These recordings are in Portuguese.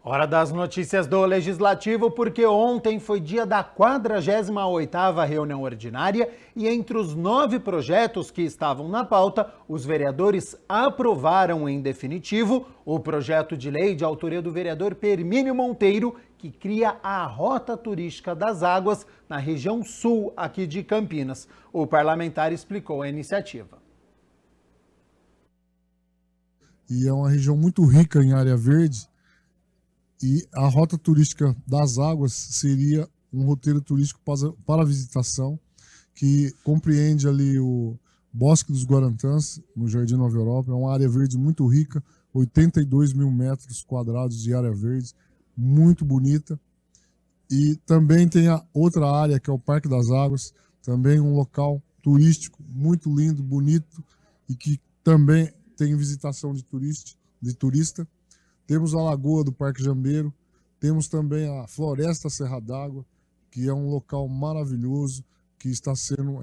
Hora das notícias do Legislativo, porque ontem foi dia da 48ª reunião ordinária e entre os 9 projetos que estavam na pauta, os vereadores aprovaram em definitivo o projeto de lei de autoria do vereador Permínio Monteiro, que cria a Rota Turística das Águas na região sul aqui de Campinas. O parlamentar explicou a iniciativa. E é uma região muito rica em área verde. E a Rota Turística das Águas seria um roteiro turístico para visitação, que compreende ali o Bosque dos Guarantãs, no Jardim Nova Europa. É uma área verde muito rica, 82 mil metros quadrados de área verde, muito bonita. E também tem a outra área, que é o Parque das Águas, também um local turístico muito lindo, bonito, e que também tem visitação de turista. Temos a Lagoa do Parque Jambeiro, temos também a Floresta Serra d'Água, que é um local maravilhoso, que está sendo,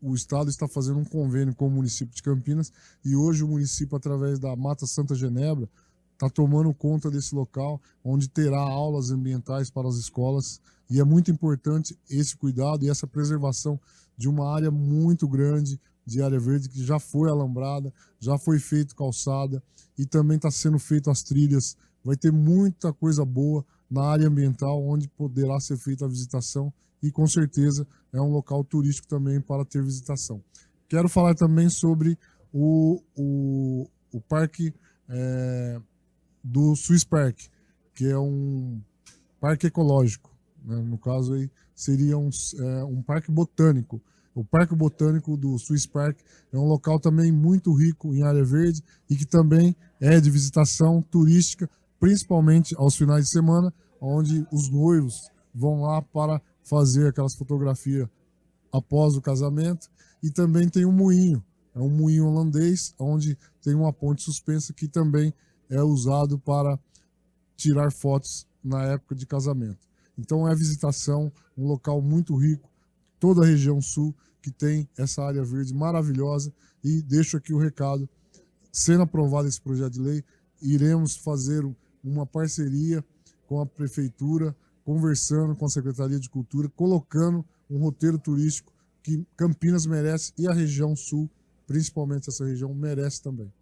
o Estado está fazendo um convênio com o município de Campinas, e hoje o município, através da Mata Santa Genebra, está tomando conta desse local, onde terá aulas ambientais para as escolas, e é muito importante esse cuidado e essa preservação de uma área muito grande, de área verde, que já foi alambrada, já foi feito calçada, e também está sendo feito as trilhas. Vai ter muita coisa boa na área ambiental, onde poderá ser feita a visitação, e com certeza é um local turístico também para ter visitação. Quero falar também sobre o parque do Swiss Park, que é um parque ecológico, né? No caso aí seria um parque botânico. O Parque Botânico do Swiss Park é um local também muito rico em área verde e que também é de visitação turística, principalmente aos finais de semana, onde os noivos vão lá para fazer aquelas fotografias após o casamento. E também tem um moinho, é um moinho holandês, onde tem uma ponte suspensa que também é usado para tirar fotos na época de casamento. Então é visitação, um local muito rico, toda a região sul, que tem essa área verde maravilhosa. E deixo aqui o recado: sendo aprovado esse projeto de lei, iremos fazer uma parceria com a Prefeitura, conversando com a Secretaria de Cultura, colocando um roteiro turístico que Campinas merece e a região sul, principalmente essa região, merece também.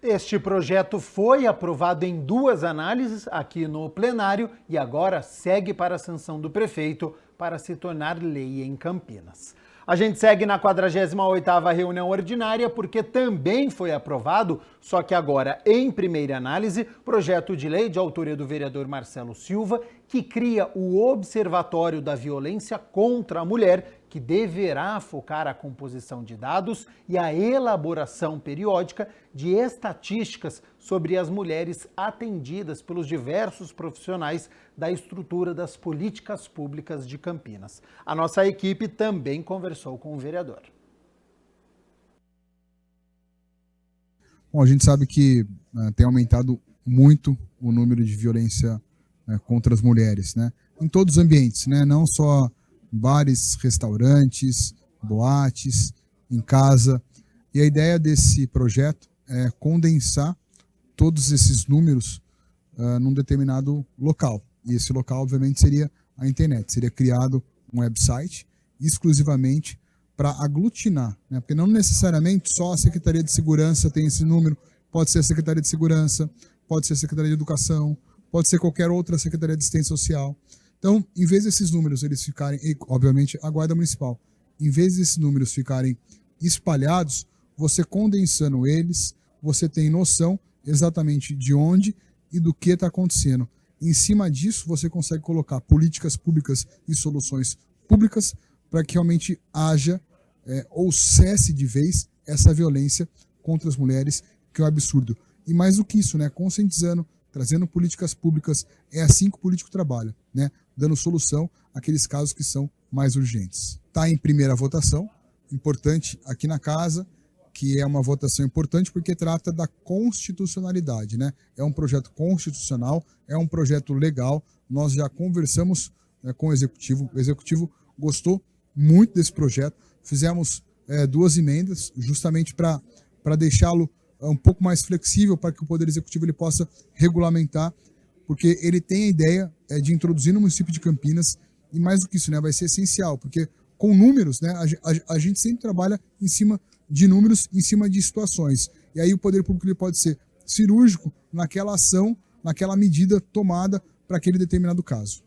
Este projeto foi aprovado em 2 análises aqui no plenário e agora segue para a sanção do prefeito para se tornar lei em Campinas. A gente segue na 48ª reunião ordinária porque também foi aprovado, só que agora em primeira análise, projeto de lei de autoria do vereador Marcelo Silva, que cria o Observatório da Violência contra a Mulher, que deverá focar a composição de dados e a elaboração periódica de estatísticas sobre as mulheres atendidas pelos diversos profissionais da estrutura das políticas públicas de Campinas. A nossa equipe também conversou com o vereador. Bom, a gente sabe que tem aumentado muito o número de violência contra as mulheres, né? Em todos os ambientes, né? Não só bares, restaurantes, boates, em casa. E a ideia desse projeto é condensar todos esses números num determinado local. E esse local, obviamente, seria a internet. Seria criado um website exclusivamente para aglutinar, né? Porque não necessariamente só a Secretaria de Segurança tem esse número, pode ser a Secretaria de Segurança, pode ser a Secretaria de Educação, pode ser qualquer outra Secretaria de Assistência Social. Então, em vez desses números eles ficarem, e, obviamente, a Guarda Municipal, em vez desses números ficarem espalhados, você condensando eles, você tem noção exatamente de onde e do que está acontecendo. Em cima disso, você consegue colocar políticas públicas e soluções públicas para que realmente haja ou cesse de vez essa violência contra as mulheres, que é um absurdo. E mais do que isso, né, conscientizando, trazendo políticas públicas, é assim que o político trabalha, né? Dando solução àqueles casos que são mais urgentes. Está em primeira votação, importante aqui na casa, que é uma votação importante porque trata da constitucionalidade, né? É um projeto constitucional, é um projeto legal. Nós já conversamos com o executivo gostou muito desse projeto. Fizemos 2 emendas justamente para deixá-lo um pouco mais flexível para que o Poder Executivo ele possa regulamentar, porque ele tem a ideia de introduzir no município de Campinas, e mais do que isso, né, vai ser essencial, porque com números, né, a gente sempre trabalha em cima de números, em cima de situações. E aí o poder público ele pode ser cirúrgico naquela ação, naquela medida tomada para aquele determinado caso.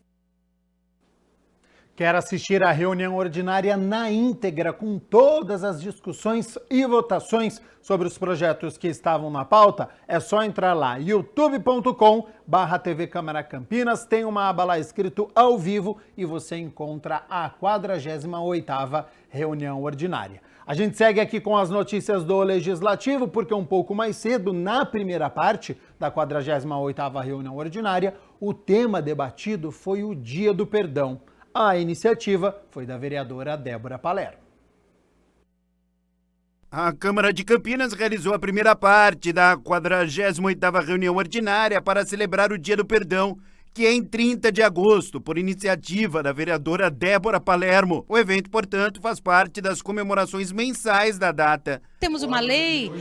Quer assistir à reunião ordinária na íntegra, com todas as discussões e votações sobre os projetos que estavam na pauta? É só entrar lá, youtube.com/TV Câmara Campinas, tem uma aba lá escrito ao vivo e você encontra a 48ª reunião ordinária. A gente segue aqui com as notícias do Legislativo, porque um pouco mais cedo, na primeira parte da 48ª reunião ordinária, o tema debatido foi o Dia do Perdão. A iniciativa foi da vereadora Débora Palermo. A Câmara de Campinas realizou a primeira parte da 48ª reunião ordinária para celebrar o Dia do Perdão, que é em 30 de agosto, por iniciativa da vereadora Débora Palermo. O evento, portanto, faz parte das comemorações mensais da data. Temos uma lei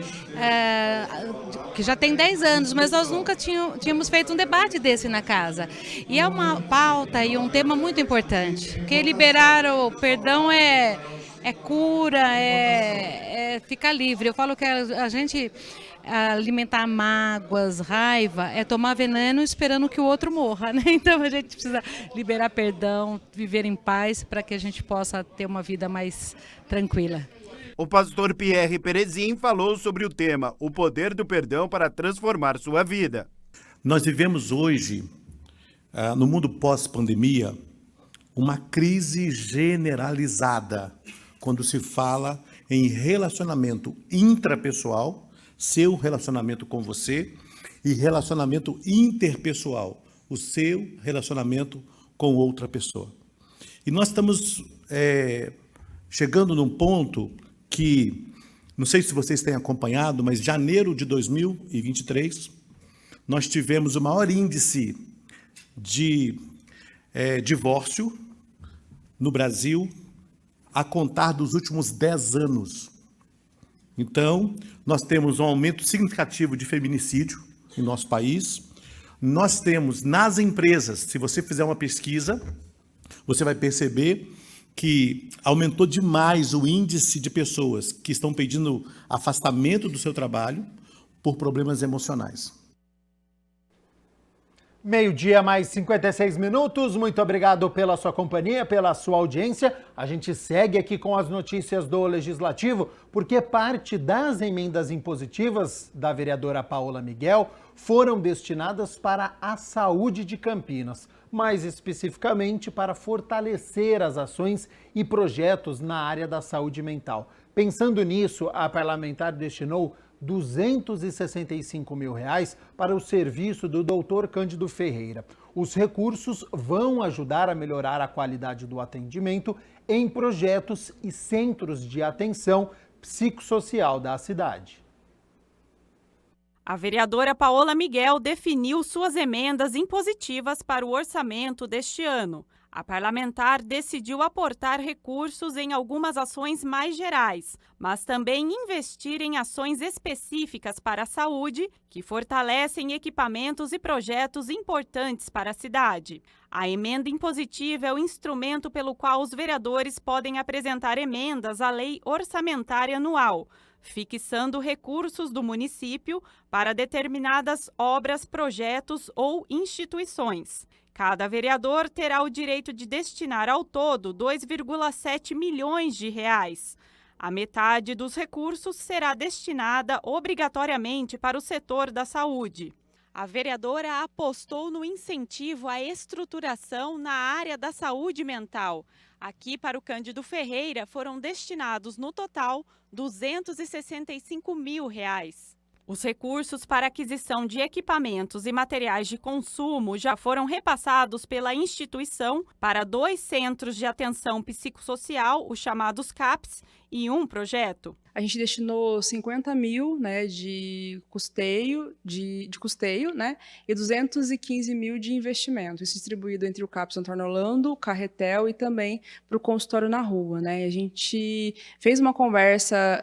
que já tem 10 anos, mas nós nunca tínhamos feito um debate desse na casa. E é uma pauta e um tema muito importante, porque liberar o perdão é cura, é ficar livre. Eu falo que a gente alimentar mágoas, raiva, é tomar veneno esperando que o outro morra, né? Então a gente precisa liberar perdão, viver em paz para que a gente possa ter uma vida mais tranquila. O pastor Pierre Perezin falou sobre o tema, o poder do perdão para transformar sua vida. Nós vivemos hoje, no mundo pós-pandemia, uma crise generalizada quando se fala em relacionamento intrapessoal, seu relacionamento com você, e relacionamento interpessoal, o seu relacionamento com outra pessoa. E nós estamos chegando num ponto que, não sei se vocês têm acompanhado, mas em janeiro de 2023, nós tivemos o maior índice de divórcio no Brasil a contar dos últimos 10 anos. Então, nós temos um aumento significativo de feminicídio em nosso país. Nós temos nas empresas, se você fizer uma pesquisa, você vai perceber que aumentou demais o índice de pessoas que estão pedindo afastamento do seu trabalho por problemas emocionais. Meio-dia mais 56 minutos, muito obrigado pela sua companhia, pela sua audiência. A gente segue aqui com as notícias do Legislativo, porque parte das emendas impositivas da vereadora Paola Miguel foram destinadas para a saúde de Campinas, mais especificamente para fortalecer as ações e projetos na área da saúde mental. Pensando nisso, a parlamentar destinou R$ 265 mil para o serviço do Dr. Cândido Ferreira. Os recursos vão ajudar a melhorar a qualidade do atendimento em projetos e centros de atenção psicossocial da cidade. A vereadora Paola Miguel definiu suas emendas impositivas para o orçamento deste ano. A parlamentar decidiu aportar recursos em algumas ações mais gerais, mas também investir em ações específicas para a saúde, que fortalecem equipamentos e projetos importantes para a cidade. A emenda impositiva é o instrumento pelo qual os vereadores podem apresentar emendas à lei orçamentária anual, fixando recursos do município para determinadas obras, projetos ou instituições. Cada vereador terá o direito de destinar ao todo R$ 2,7 milhões. A metade dos recursos será destinada obrigatoriamente para o setor da saúde. A vereadora apostou no incentivo à estruturação na área da saúde mental. Aqui, para o Cândido Ferreira, foram destinados, no total, R$ 265 mil. Os recursos para aquisição de equipamentos e materiais de consumo já foram repassados pela instituição para 2 centros de atenção psicossocial, os chamados CAPs, e um projeto. a gente destinou 50 mil, né, de custeio, né, e 215 mil de investimento, isso distribuído entre o CAPS Antônio Orlando, o Carretel e também para o consultório na rua, né. A gente fez uma conversa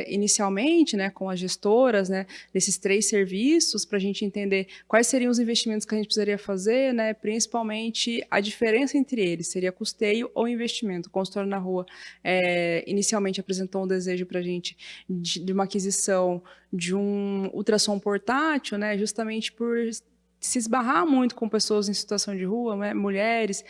inicialmente, né, com as gestoras, né, desses 3 serviços, para a gente entender quais seriam os investimentos que a gente precisaria fazer, né, principalmente a diferença entre eles, seria custeio ou investimento. O consultório na rua inicialmente apresentou um desejo para a gente de uma aquisição de um ultrassom portátil, né, justamente por se esbarrar muito com pessoas em situação de rua, né, mulheres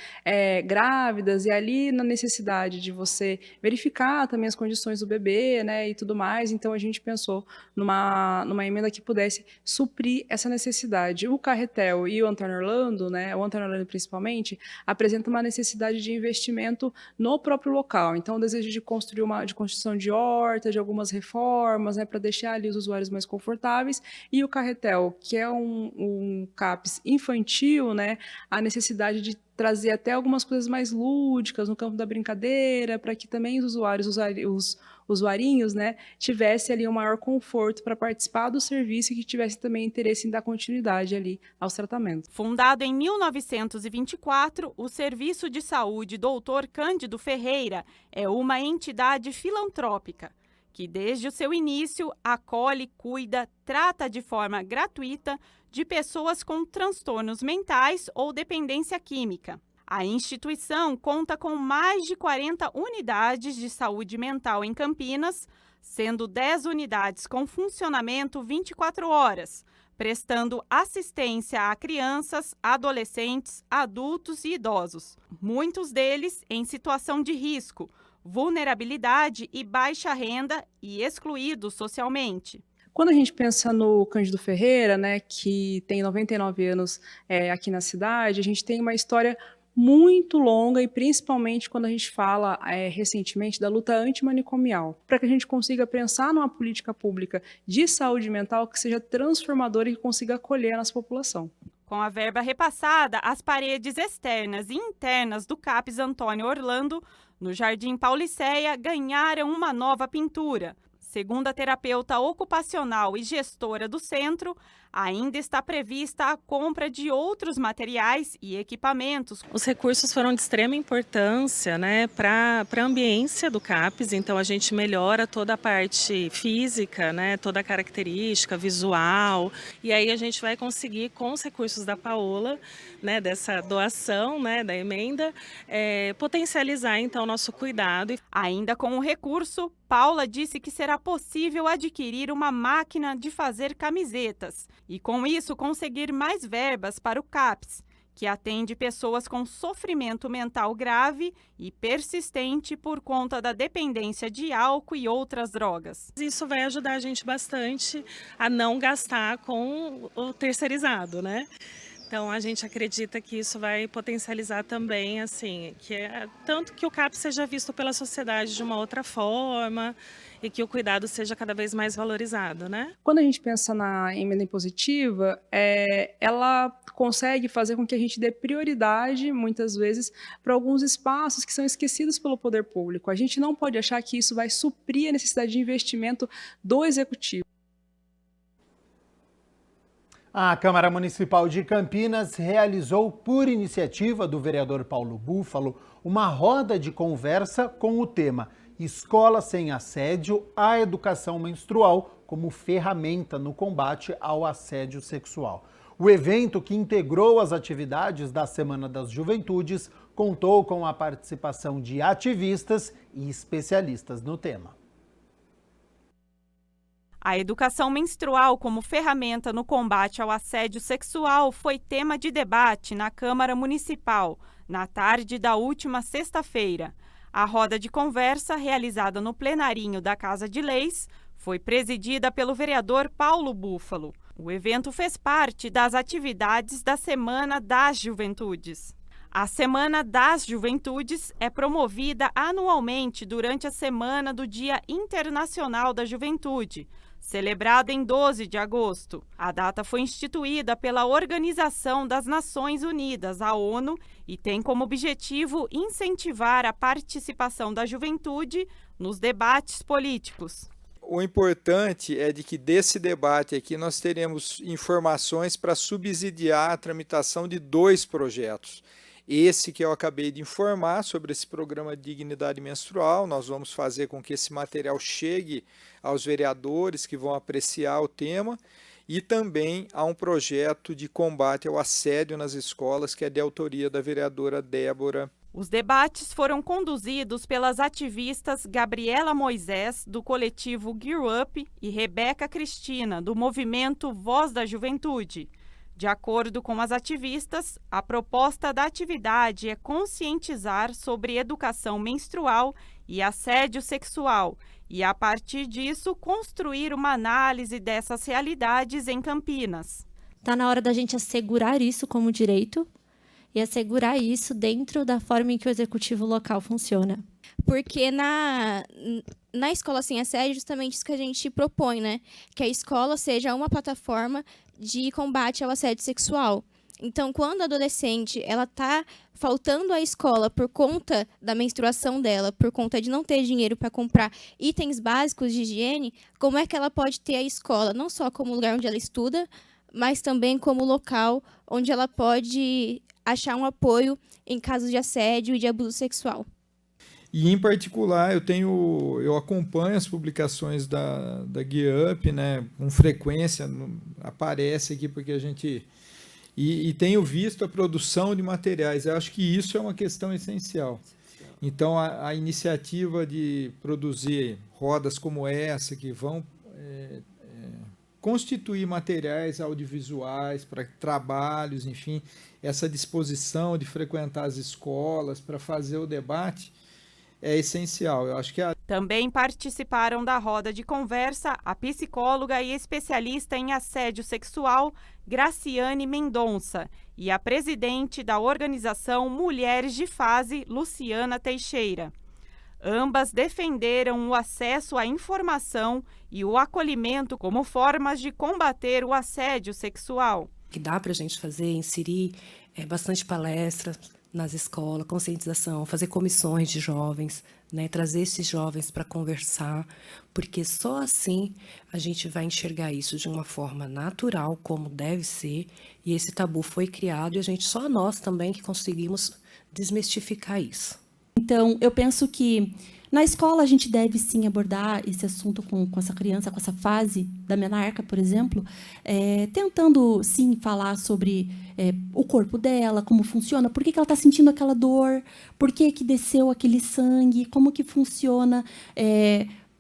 grávidas, e ali na necessidade de você verificar também as condições do bebê, né, e tudo mais. Então a gente pensou numa emenda que pudesse suprir essa necessidade. O Carretel e o Antônio Orlando, né, o Antônio Orlando principalmente, apresenta uma necessidade de investimento no próprio local. Então o desejo de construção de horta, de algumas reformas, né, para deixar ali os usuários mais confortáveis, e o Carretel, que é um CAPS infantil, né, a necessidade de trazer até algumas coisas mais lúdicas no campo da brincadeira, para que também os usuários, né, tivessem ali um maior conforto para participar do serviço e que tivessem também interesse em dar continuidade ali aos tratamentos. Fundado em 1924, o Serviço de Saúde Dr. Cândido Ferreira é uma entidade filantrópica que desde o seu início acolhe, cuida, trata de forma gratuita de pessoas com transtornos mentais ou dependência química. A instituição conta com mais de 40 unidades de saúde mental em Campinas, sendo 10 unidades com funcionamento 24 horas, prestando assistência a crianças, adolescentes, adultos e idosos, muitos deles em situação de risco, vulnerabilidade e baixa renda e excluídos socialmente. Quando a gente pensa no Cândido Ferreira, né, que tem 99 anos aqui na cidade, a gente tem uma história muito longa, e principalmente quando a gente fala recentemente da luta antimanicomial, para que a gente consiga pensar numa política pública de saúde mental que seja transformadora e que consiga acolher a nossa população. Com a verba repassada, as paredes externas e internas do CAPS Antônio Orlando, no Jardim Pauliceia, ganharam uma nova pintura. Segundo a terapeuta ocupacional e gestora do centro, ainda está prevista a compra de outros materiais e equipamentos. Os recursos foram de extrema importância, né, para a ambiência do CAPS, então a gente melhora toda a parte física, né, toda a característica visual, e aí a gente vai conseguir, com os recursos da Paola, né, dessa doação, né, da emenda, potencializar então o nosso cuidado. Ainda com o recurso, Paula disse que será possível adquirir uma máquina de fazer camisetas e, com isso, conseguir mais verbas para o CAPS, que atende pessoas com sofrimento mental grave e persistente por conta da dependência de álcool e outras drogas. Isso vai ajudar a gente bastante a não gastar com o terceirizado, né? Então, a gente acredita que isso vai potencializar também, assim, tanto que o CAPS seja visto pela sociedade de uma outra forma e que o cuidado seja cada vez mais valorizado, né? Quando a gente pensa na emenda impositiva, ela consegue fazer com que a gente dê prioridade, muitas vezes, para alguns espaços que são esquecidos pelo poder público. A gente não pode achar que isso vai suprir a necessidade de investimento do executivo. A Câmara Municipal de Campinas realizou, por iniciativa do vereador Paulo Búfalo, uma roda de conversa com o tema Escola sem assédio à educação menstrual como ferramenta no combate ao assédio sexual. O evento, que integrou as atividades da Semana das Juventudes, contou com a participação de ativistas e especialistas no tema. A educação menstrual como ferramenta no combate ao assédio sexual foi tema de debate na Câmara Municipal, na tarde da última sexta-feira. A roda de conversa, realizada no plenarinho da Casa de Leis, foi presidida pelo vereador Paulo Búfalo. O evento fez parte das atividades da Semana das Juventudes. A Semana das Juventudes é promovida anualmente durante a Semana do Dia Internacional da Juventude, celebrada em 12 de agosto. A data foi instituída pela Organização das Nações Unidas, a ONU, e tem como objetivo incentivar a participação da juventude nos debates políticos. O importante é de que desse debate aqui nós teremos informações para subsidiar a tramitação de 2 projetos. Esse que eu acabei de informar sobre esse programa de dignidade menstrual, nós vamos fazer com que esse material chegue aos vereadores que vão apreciar o tema, e também há um projeto de combate ao assédio nas escolas, que é de autoria da vereadora Débora. Os debates foram conduzidos pelas ativistas Gabriela Moisés, do coletivo Gear Up, e Rebeca Cristina, do movimento Voz da Juventude. De acordo com as ativistas, a proposta da atividade é conscientizar sobre educação menstrual e assédio sexual e, a partir disso, construir uma análise dessas realidades em Campinas. Está na hora da gente assegurar isso como direito e assegurar isso dentro da forma em que o executivo local funciona. Porque na escola sem assédio, justamente isso que a gente propõe, né? Que a escola seja uma plataforma de combate ao assédio sexual. Então, quando a adolescente ela está faltando à escola por conta da menstruação dela, por conta de não ter dinheiro para comprar itens básicos de higiene, como é que ela pode ter a escola, não só como lugar onde ela estuda, mas também como local onde ela pode achar um apoio em casos de assédio e de abuso sexual. E, em particular, eu acompanho as publicações da Gear Up, né, com frequência, aparece aqui porque a gente... E tenho visto a produção de materiais. Eu acho que isso é uma questão essencial. Então, a iniciativa de produzir rodas como essa, que vão constituir materiais audiovisuais para trabalhos, enfim, essa disposição de frequentar as escolas para fazer o debate, é essencial. Eu acho que Também participaram da roda de conversa a psicóloga e especialista em assédio sexual, Graciane Mendonça, e a presidente da organização Mulheres de Fase, Luciana Teixeira. Ambas defenderam o acesso à informação e o acolhimento como formas de combater o assédio sexual. Que dá para a gente fazer, inserir bastante palestras nas escolas, conscientização, fazer comissões de jovens, né, trazer esses jovens para conversar, porque só assim a gente vai enxergar isso de uma forma natural, como deve ser, e esse tabu foi criado e só nós também que conseguimos desmistificar isso. Então, eu penso que na escola a gente deve sim abordar esse assunto com essa criança, com essa fase da menarca, por exemplo, tentando sim falar sobre o corpo dela, como funciona, por que ela está sentindo aquela dor, por que desceu aquele sangue, como que funciona,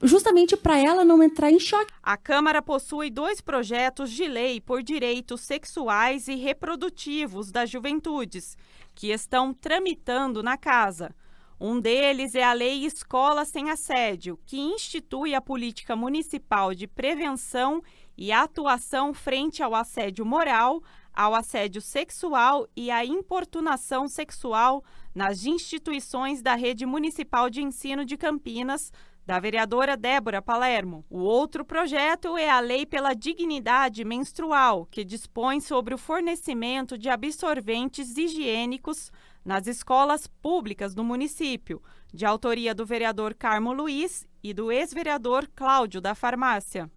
justamente para ela não entrar em choque. A Câmara possui 2 projetos de lei por direitos sexuais e reprodutivos das juventudes, que estão tramitando na Casa. Um deles é a Lei Escola Sem Assédio, que institui a política municipal de prevenção e atuação frente ao assédio moral, ao assédio sexual e à importunação sexual nas instituições da Rede Municipal de Ensino de Campinas, da vereadora Débora Palermo. O outro projeto é a Lei pela Dignidade Menstrual, que dispõe sobre o fornecimento de absorventes higiênicos nas escolas públicas do município, de autoria do vereador Carmo Luiz e do ex-vereador Cláudio da Farmácia.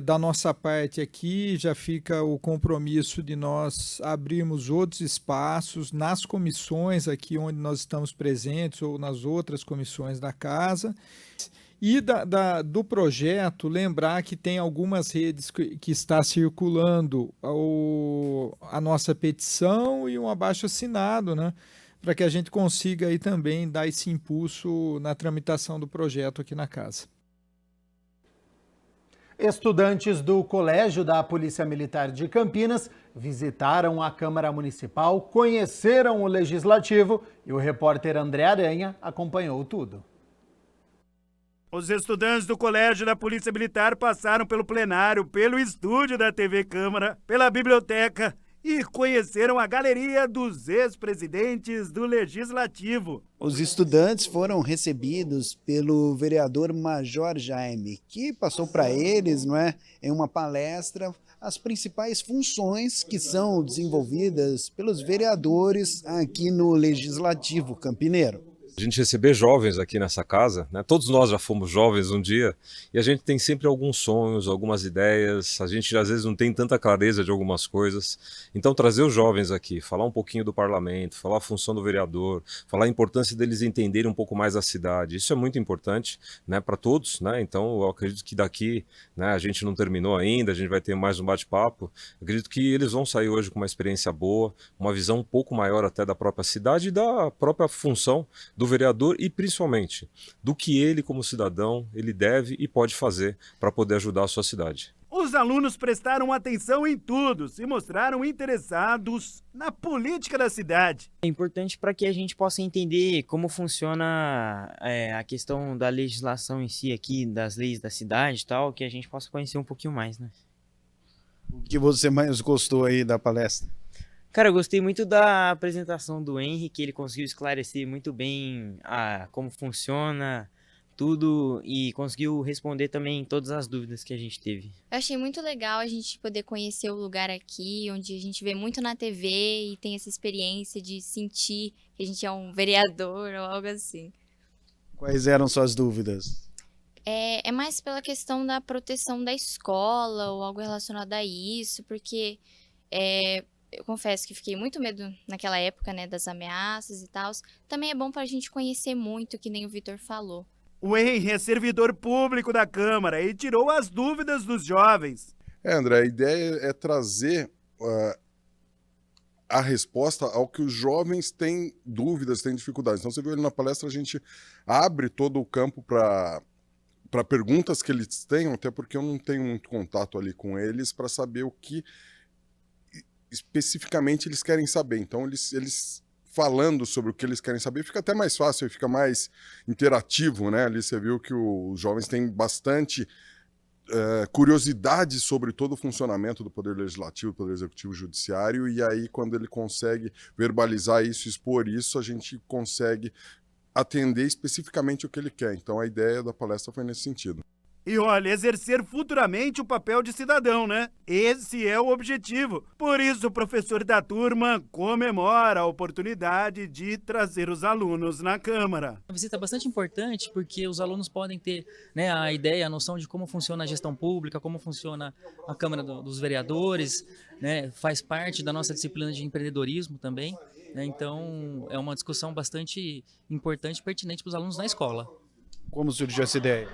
Da nossa parte aqui, já fica o compromisso de nós abrirmos outros espaços nas comissões aqui onde nós estamos presentes ou nas outras comissões da casa. E do projeto, lembrar que tem algumas redes que está circulando a nossa petição e um abaixo-assinado, né, para que a gente consiga aí também dar esse impulso na tramitação do projeto aqui na casa. Estudantes do Colégio da Polícia Militar de Campinas visitaram a Câmara Municipal, conheceram o Legislativo e o repórter André Aranha acompanhou tudo. Os estudantes do Colégio da Polícia Militar passaram pelo plenário, pelo estúdio da TV Câmara, pela biblioteca e conheceram a galeria dos ex-presidentes do Legislativo. Os estudantes foram recebidos pelo vereador Major Jaime, que passou para eles, em uma palestra, as principais funções que são desenvolvidas pelos vereadores aqui no Legislativo campineiro. A gente receber jovens aqui nessa casa, né? Todos nós já fomos jovens um dia, e a gente tem sempre alguns sonhos, algumas ideias, a gente às vezes não tem tanta clareza de algumas coisas. Então trazer os jovens aqui, falar um pouquinho do parlamento, falar a função do vereador, falar a importância deles entenderem um pouco mais a cidade, isso é muito importante, né, para todos, né? Então eu acredito que daqui, né, a gente não terminou ainda, a gente vai ter mais um bate-papo. Acredito que eles vão sair hoje com uma experiência boa, uma visão um pouco maior até da própria cidade e da própria função do vereador e principalmente do que ele como cidadão ele deve e pode fazer para poder ajudar a sua cidade. Os alunos prestaram atenção em tudo, se mostraram interessados na política da cidade. É importante para que a gente possa entender como funciona a questão da legislação em si aqui, das leis da cidade e tal, que a gente possa conhecer um pouquinho mais, né? O que você mais gostou aí da palestra? Cara, eu gostei muito da apresentação do Henry, que ele conseguiu esclarecer muito bem como funciona tudo e conseguiu responder também todas as dúvidas que a gente teve. Eu achei muito legal a gente poder conhecer o lugar aqui, onde a gente vê muito na TV e tem essa experiência de sentir que a gente é um vereador ou algo assim. Quais eram suas dúvidas? É mais pela questão da proteção da escola ou algo relacionado a isso, porque eu confesso que fiquei muito medo naquela época, né, das ameaças e tal. Também é bom para a gente conhecer muito, que nem o Vitor falou. O Henry é servidor público da Câmara e tirou as dúvidas dos jovens. André, a ideia é trazer a resposta ao que os jovens têm dúvidas, têm dificuldades. Então você viu ali na palestra, a gente abre todo o campo para perguntas que eles tenham, até porque eu não tenho muito contato ali com eles para saber o que especificamente eles querem saber. Então eles falando sobre o que eles querem saber fica até mais fácil, fica mais interativo, né? Ali você viu que os jovens têm bastante curiosidade sobre todo o funcionamento do Poder Legislativo, do Poder Executivo e Judiciário, e aí quando ele consegue verbalizar isso, expor isso, a gente consegue atender especificamente o que ele quer. Então a ideia da palestra foi nesse sentido. E olha, exercer futuramente o papel de cidadão, né? Esse é o objetivo. Por isso, o professor da turma comemora a oportunidade de trazer os alunos na Câmara. A visita é bastante importante porque os alunos podem ter, né, a ideia, a noção de como funciona a gestão pública, como funciona a Câmara dos Vereadores, né? Faz parte da nossa disciplina de empreendedorismo também, né? Então, é uma discussão bastante importante e pertinente para os alunos na escola. Como surgiu essa ideia?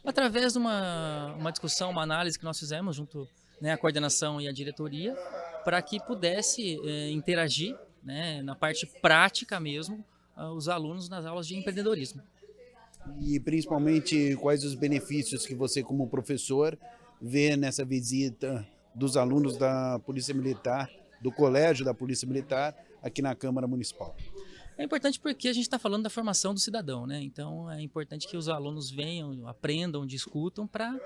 Através de uma discussão, uma análise que nós fizemos junto, né, à coordenação e à diretoria, para que pudesse interagir, né, na parte prática mesmo, os alunos nas aulas de empreendedorismo. E principalmente quais os benefícios que você como professor vê nessa visita dos alunos da Polícia Militar, do Colégio da Polícia Militar, aqui na Câmara Municipal? É importante porque a gente está falando da formação do cidadão, né? Então é importante que os alunos venham, aprendam, discutam para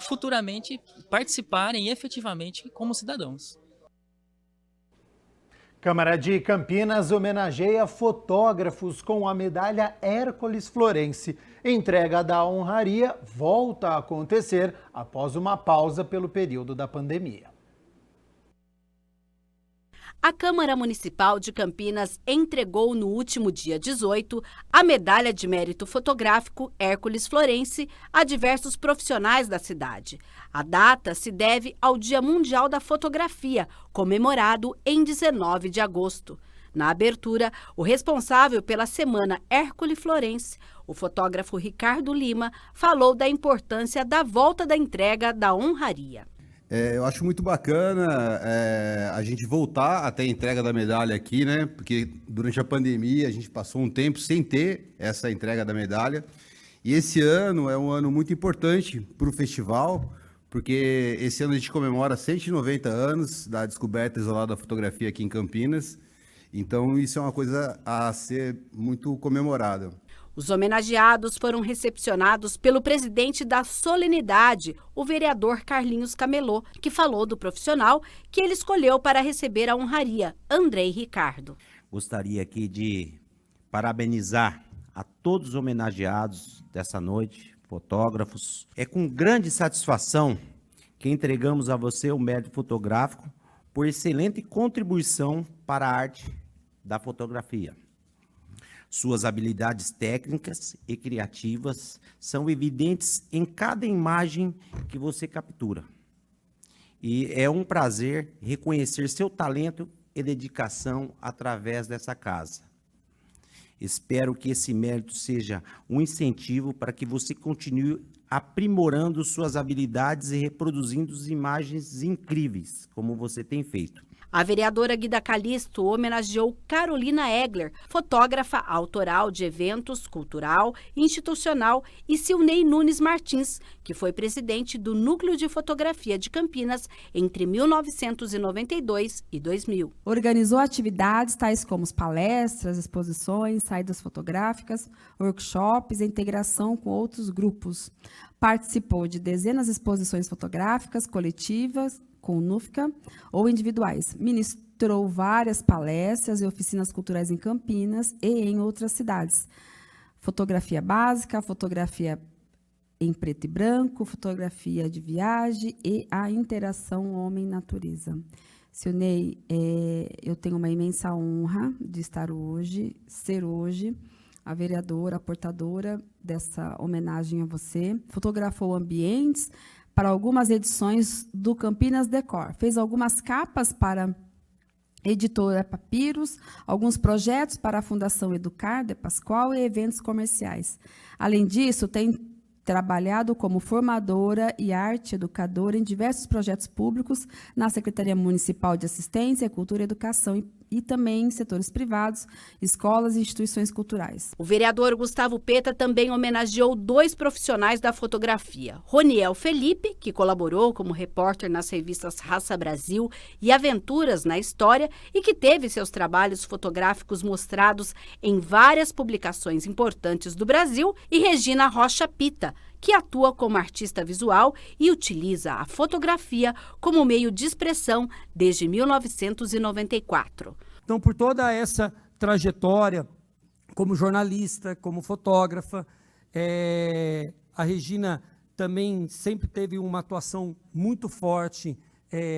futuramente participarem efetivamente como cidadãos. Câmara de Campinas homenageia fotógrafos com a medalha Hércules Florence. Entrega da honraria volta a acontecer após uma pausa pelo período da pandemia. A Câmara Municipal de Campinas entregou no último dia 18 a medalha de mérito fotográfico Hércules Florence a diversos profissionais da cidade. A data se deve ao Dia Mundial da Fotografia, comemorado em 19 de agosto. Na abertura, o responsável pela Semana Hércules Florence, o fotógrafo Ricardo Lima, falou da importância da volta da entrega da honraria. Eu acho muito bacana a gente voltar até a entrega da medalha aqui, né? Porque durante a pandemia a gente passou um tempo sem ter essa entrega da medalha. E esse ano é um ano muito importante para o festival, porque esse ano a gente comemora 190 anos da descoberta isolada da fotografia aqui em Campinas. Então isso é uma coisa a ser muito comemorada. Os homenageados foram recepcionados pelo presidente da solenidade, o vereador Carlinhos Camelô, que falou do profissional que ele escolheu para receber a honraria, Andrei Ricardo. Gostaria aqui de parabenizar a todos os homenageados dessa noite, fotógrafos. É com grande satisfação que entregamos a você o mérito fotográfico por excelente contribuição para a arte da fotografia. Suas habilidades técnicas e criativas são evidentes em cada imagem que você captura. E é um prazer reconhecer seu talento e dedicação através dessa casa. Espero que esse mérito seja um incentivo para que você continue aprimorando suas habilidades e reproduzindo imagens incríveis, como você tem feito. A vereadora Guida Calisto homenageou Carolina Egler, fotógrafa autoral de eventos cultural e institucional, e Silnei Nunes Martins, que foi presidente do Núcleo de Fotografia de Campinas entre 1992 e 2000. Organizou atividades tais como palestras, exposições, saídas fotográficas, workshops e integração com outros grupos. Participou de dezenas de exposições fotográficas coletivas, com NUFCA ou individuais. Ministrou várias palestras e oficinas culturais em Campinas e em outras cidades. Fotografia básica, fotografia em preto e branco, fotografia de viagem e a interação homem-natureza. Silnei, eu tenho uma imensa honra de ser hoje a vereadora, a portadora dessa homenagem a você. Fotografou ambientes para algumas edições do Campinas Decor. Fez algumas capas para a editora Papiros, alguns projetos para a Fundação Educar de Pascoal e eventos comerciais. Além disso, tem trabalhado como formadora e arte educadora em diversos projetos públicos na Secretaria Municipal de Assistência, Cultura e Educação e também em setores privados, escolas e instituições culturais. O vereador Gustavo Peta também homenageou 2 profissionais da fotografia. Roniel Felipe, que colaborou como repórter nas revistas Raça Brasil e Aventuras na História e que teve seus trabalhos fotográficos mostrados em várias publicações importantes do Brasil, e Regina Rocha Pita, que atua como artista visual e utiliza a fotografia como meio de expressão desde 1994. Então, por toda essa trajetória como jornalista, como fotógrafa, a Regina também sempre teve uma atuação muito forte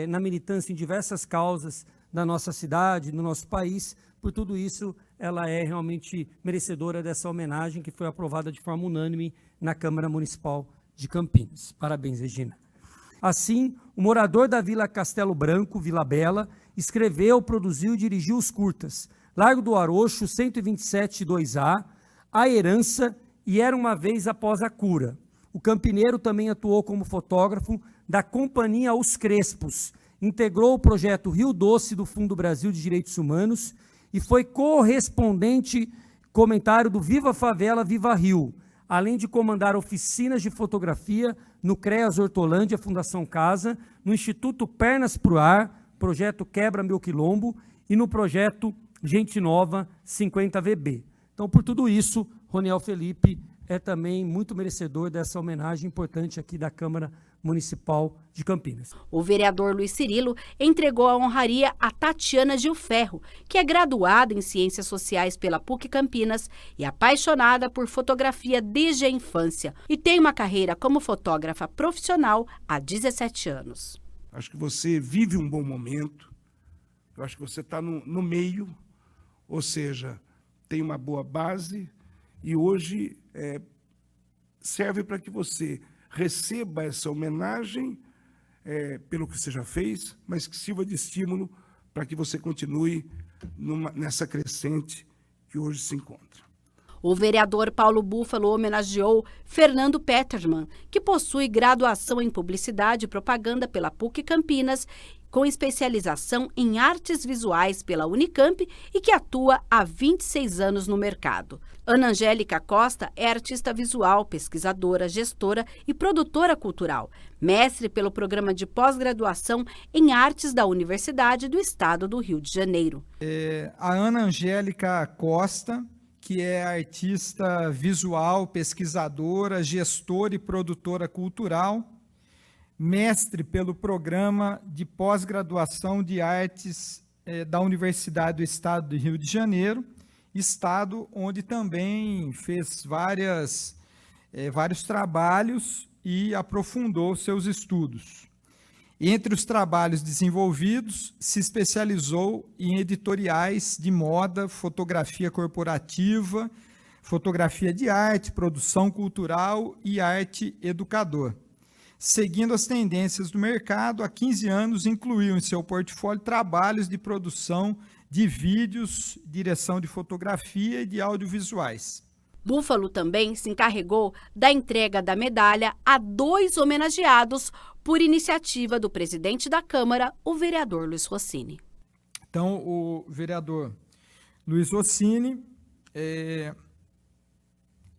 na militância em diversas causas da nossa cidade, do nosso país. Por tudo isso, ela é realmente merecedora dessa homenagem que foi aprovada de forma unânime na Câmara Municipal de Campinas. Parabéns, Regina. Assim, o morador da Vila Castelo Branco, Vila Bela, escreveu, produziu e dirigiu os curtas Largo do Arocho, 127-2A, A Herança e Era Uma Vez Após a Cura. O campineiro também atuou como fotógrafo da Companhia Os Crespos, integrou o projeto Rio Doce do Fundo Brasil de Direitos Humanos e foi correspondente comentário do Viva Favela, Viva Rio, além de comandar oficinas de fotografia no CREAS Hortolândia, Fundação Casa, no Instituto Pernas pro Ar, projeto Quebra Meu Quilombo, e no projeto Gente Nova 50VB. Então, por tudo isso, Roniel Felipe é também muito merecedor dessa homenagem importante aqui da Câmara Municipal de Campinas. O vereador Luiz Cirilo entregou a honraria a Tatiana Gilferro, que é graduada em Ciências Sociais pela PUC Campinas e apaixonada por fotografia desde a infância, e tem uma carreira como fotógrafa profissional há 17 anos. Acho que você vive um bom momento, eu acho que você está no meio, ou seja, tem uma boa base e hoje serve para que você receba essa homenagem pelo que você já fez, mas que sirva de estímulo para que você continue nessa crescente que hoje se encontra. O vereador Paulo Búfalo homenageou Fernando Peterman, que possui graduação em Publicidade e Propaganda pela PUC Campinas, com especialização em artes visuais pela Unicamp e que atua há 26 anos no mercado. Ana Angélica Costa é artista visual, pesquisadora, gestora e produtora cultural, mestre pelo programa de pós-graduação em artes da Universidade do Estado do Rio de Janeiro. A Ana Angélica Costa, que é artista visual, pesquisadora, gestora e produtora cultural, mestre pelo programa de pós-graduação de artes da Universidade do Estado do Rio de Janeiro, estado onde também fez vários trabalhos e aprofundou seus estudos. Entre os trabalhos desenvolvidos, se especializou em editoriais de moda, fotografia corporativa, fotografia de arte, produção cultural e arte educador. Seguindo as tendências do mercado, há 15 anos incluiu em seu portfólio trabalhos de produção de vídeos, direção de fotografia e de audiovisuais. Búfalo também se encarregou da entrega da medalha a 2 homenageados por iniciativa do presidente da Câmara, o vereador Luiz Rossini. Então, o vereador Luiz Rossini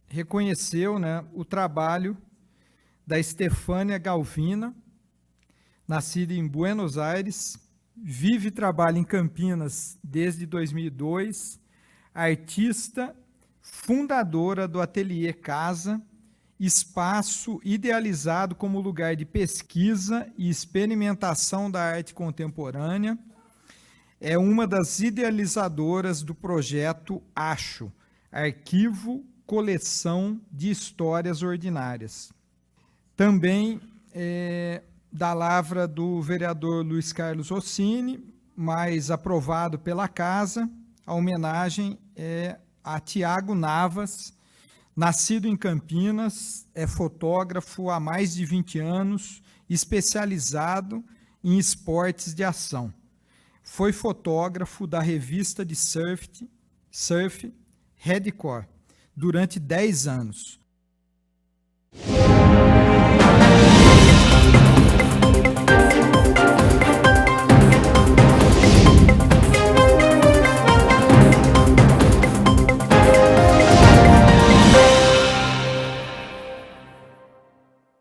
reconheceu, né, o trabalho da Estefânia Galvina, nascida em Buenos Aires, vive e trabalha em Campinas desde 2002, artista, fundadora do Ateliê Casa, espaço idealizado como lugar de pesquisa e experimentação da arte contemporânea. É uma das idealizadoras do projeto Acho, Arquivo Coleção de Histórias Ordinárias. Também da lavra do vereador Luiz Carlos Rossini, mas aprovado pela Casa, a homenagem é a Tiago Navas, nascido em Campinas, é fotógrafo há mais de 20 anos, especializado em esportes de ação. Foi fotógrafo da revista de surf Redcore durante 10 anos.